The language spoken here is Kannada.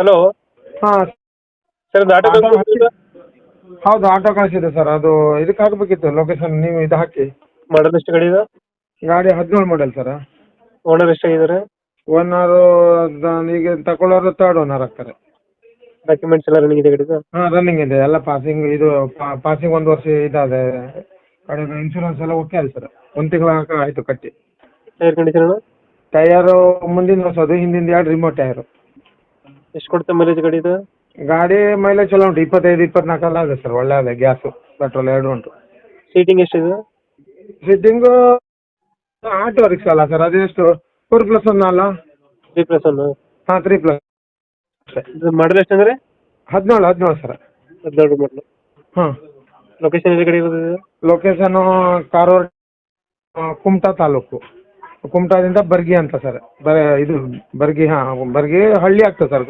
ಹಲೋ ಹಾಂ ಸರ್ ಅದು ಆಟೋ ಕಳ್ಸ್ಕೊಡ್ತೀರಾ? ಹೌದು, ಆಟೋ ಕಳಿಸಿದೆ ಸರ್. ಅದು ಇದಕ್ಕೆ ಹಾಕಬೇಕಿತ್ತು ಲೊಕೇಶನ್, ನೀವು ಇದು ಹಾಕಿ. ಮಾಡಲ್ ಎಷ್ಟು ಗಾಡಿ ಇದೆ? ಗಾಡಿ 17 ಮಾಡೆಲ್ ಸರ್. ಓನರ್ ಎಷ್ಟಾಗಿದ್ದಾರೆ? ಓನರು ಈಗ ತಗೊಳ್ಳೋರು ತರ್ಡ್ ಓನರ್ ಆಗ್ತಾರೆ. ಡಾಕ್ಯುಮೆಂಟ್ಸ್ ಎಲ್ಲ ರನ್ನಿಂಗ್ ಇದೆ ಗಾಡಿದು? ಹಾಂ, ರನ್ನಿಂಗ್ ಇದೆ ಎಲ್ಲ. ಪಾಸಿಂಗ್ ಇದು ಪಾಸಿಂಗ್ 1 ವರ್ಷ ಇದಾದೆ. ಗಾಡಿ ಇನ್ಶೂರೆನ್ಸ್ ಎಲ್ಲ ಓಕೆ ಆಯ್ತು ಸರ್. 1 ತಿಂಗಳ ಆಯಿತು ಕಟ್ಟಿ. Tyre condition? ಟಯರು ಮುಂದಿನ ಹೊಸದು, ಹಿಂದಿಂದ 2 ರಿಮೋಟ್ ಟಯರು. ಎಷ್ಟು ಕೊಡ್ತಾ ಮೈಲೇಜ್ ಗಾಡಿ ಇದು? ಗಾಡಿ ಮೈಲೇಜ್ ಚಲೋ ಉಂಟು, 25-24 ಎಲ್ಲ ಇದೆ ಸರ್. ಒಳ್ಳೆ ಅದೇ, ಗ್ಯಾಸು ಪೆಟ್ರೋಲ್ 2 ಉಂಟು. ಸೀಟಿಂಗ್ ಎಷ್ಟಿದೆ? ಸಿಟ್ಟಿಂಗು ಆಟೋ ರಿಕ್ಷಾ ಅಲ್ಲ ಸರ್, ಅದೆಷ್ಟು 4+1 ಅಲ್ಲ? 3+1? ಹಾಂ, 3+. ಇದು ಮಾಡಲ್ ಎಷ್ಟು ಅಂದರೆ? 17 ಸರ್. 17 ಮಾಡಲು. ಹಾಂ. ಲೊಕೇಶನ್ ಎಲ್ಲಿ ಗಾಡಿ ಇರೋದು? ಲೊಕೇಶನು ಕಾರವಾರ, ಕುಮಟಾ ತಾಲೂಕು. ಕುಮಟಾದಿಂದ ಬರ್ಗಿ ಅಂತ ಸರ್. ಇದು ಬರ್ಗಿ, ಹಾಂ ಬರ್ಗಿ ಹಳ್ಳಿ ಆಗ್ತದೆ ಸರ್.